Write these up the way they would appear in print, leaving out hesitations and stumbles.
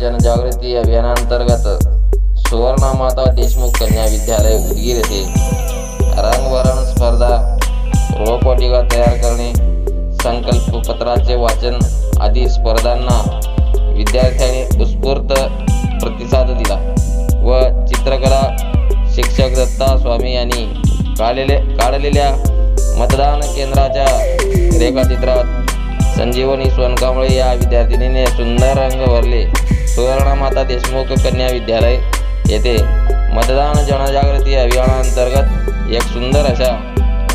जनजागृती अभियानांतर्गत सुवर्णमाता देशमुख कन्या विद्यालय उदगीर येथे रंगवरण स्पर्धा, रोपवाटिका तयार करणे, संकल्प पत्राचे वाचन आदी स्पर्धांना विद्यार्थ्यांनी उत्स्फूर्त प्रतिसाद दिला व चित्रकला शिक्षक दत्ता स्वामी यांनी काढलेल्या मतदान केंद्राच्या रेखाचित्रात संजीवनी सोनकांबळे या विद्यार्थिनीने सुंदर रंग भरले। सुवर्णमाता देशमुख कन्या विद्यालय येथे मतदान जनजागृती अभियानांतर्गत एक सुंदर अशा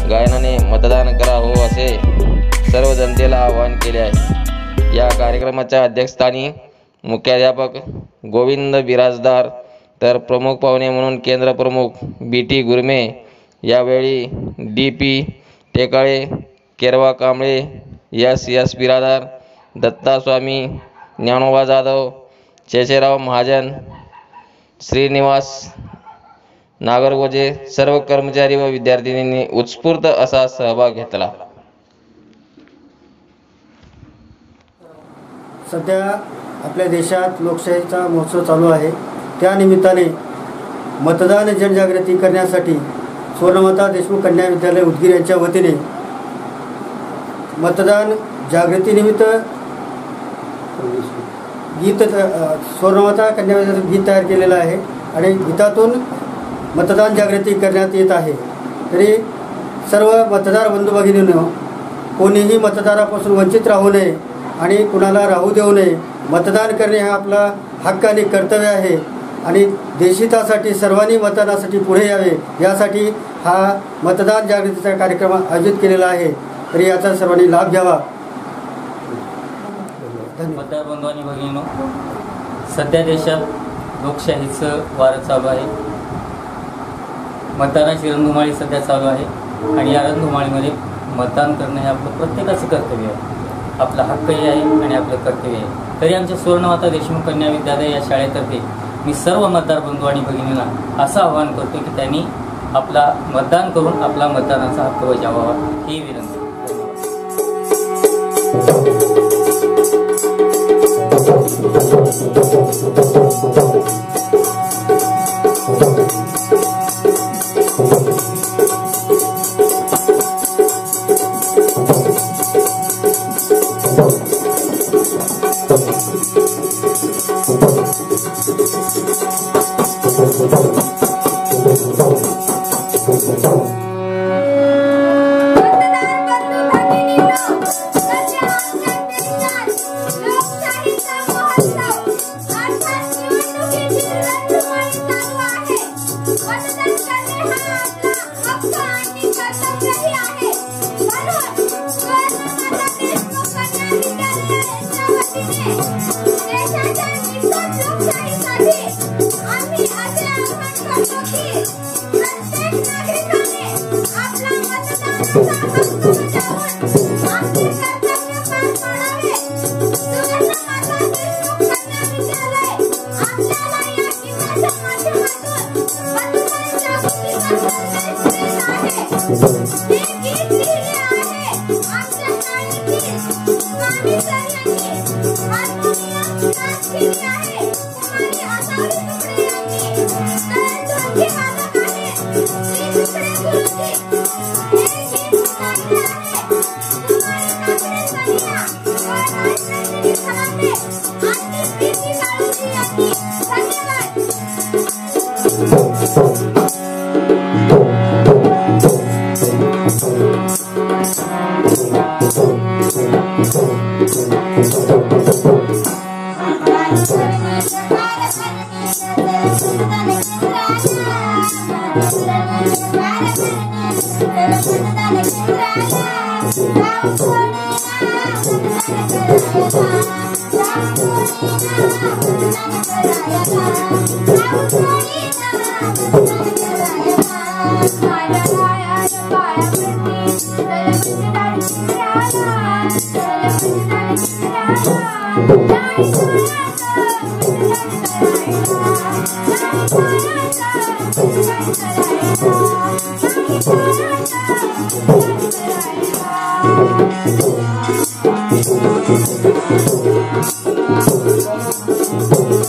गायनाने मतदान करा हो असे सर्व जनतेला आवाहन केले आहे। या कार्यक्रमाच्या अध्यक्षस्थानी मुख्याध्यापक गोविंद बिराजदार तर प्रमुख पाहुणे म्हणून केंद्र प्रमुख BT गुरमे, यावेळी DP टेकाळे, केरवा कांबळे, S बिरादार, दत्ता स्वामी, ज्ञानोबा जाधव, शेषराव महाजन, श्रीनिवास नागरगोजे सर्व कर्मचारी व विद्यार्थिनींनी उत्स्फूर्त असा सहभाग घेतला। सध्या आपल्या देशात लोकशाहीचा महोत्सव चालू आहे। त्या निमित्ताने मतदान जनजागृती करण्यासाठी सुवर्णमाता देशमुख कन्या विद्यालय उदगीर यांच्या वतीने मतदान जागृतीनिमित्त गीत सुवर्णमाता कन्या विद्यालयाचं गीत तयार केलेलं आहे आणि गीतातून मतदान जागृती करण्यात येत आहे। तरी सर्व मतदार बंधू भगिनींनो, कोणीही मतदारापासून वंचित राहू नये आणि कुणाला राहू देऊ नये। मतदान करणे हा आपला हक्क आणि कर्तव्य आहे आणि देशहितासाठी सर्वांनी मतदानासाठी पुढे यावे यासाठी हा मतदान जागृतीचा कार्यक्रम आयोजित केलेला आहे। तरी याचा सर्वांनी लाभ घ्यावा। मतदार बंधू आणि भगिनींनो, सध्या देशात लोकशाहीचं वारं चालू आहे। मतदानाची रणधुमाळी सध्या चालू आहे आणि या रणधुमाळीमध्ये मतदान करणं हे आपलं प्रत्येकाचं कर्तव्य आहे, आपला हक्कही आहे आणि आपलं कर्तव्य आहे। तरी आमच्या सुवर्णमाता देशमुख कन्या विद्यालय या शाळेतर्फे मी सर्व मतदार बंधू आणि भगिनींना असं आवाहन करतो की त्यांनी आपला मतदान करून आपला मतदानाचा हक्क बजावावा ही विनंती। Thank you.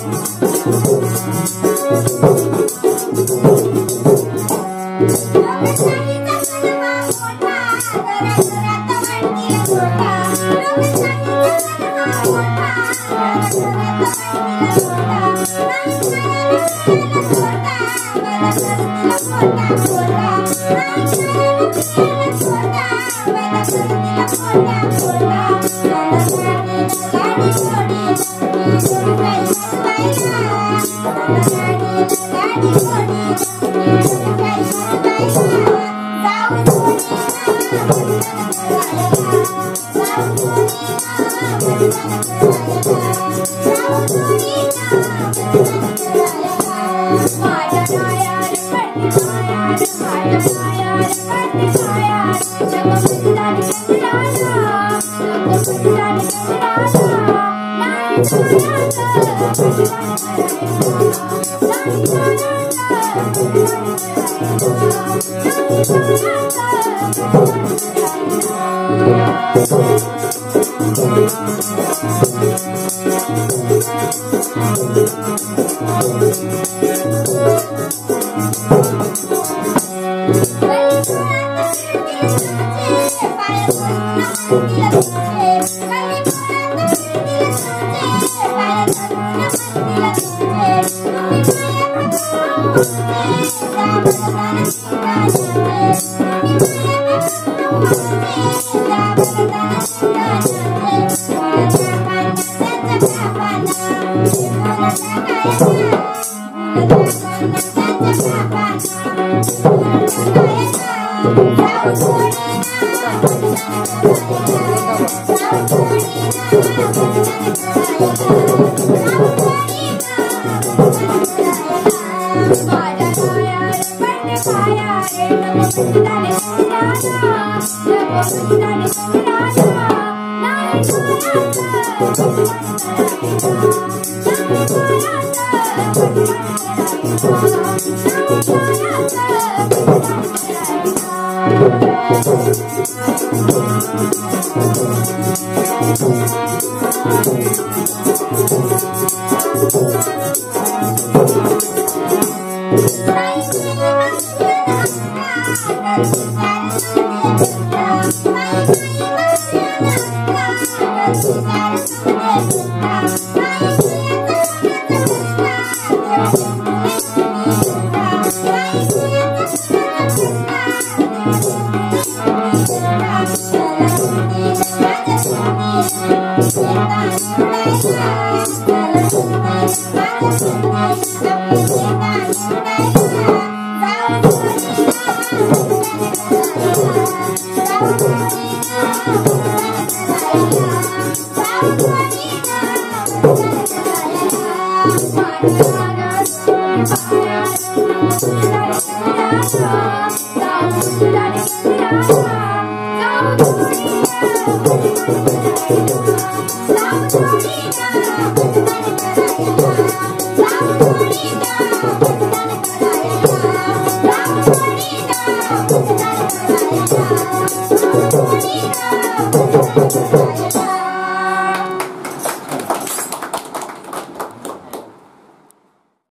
Bye.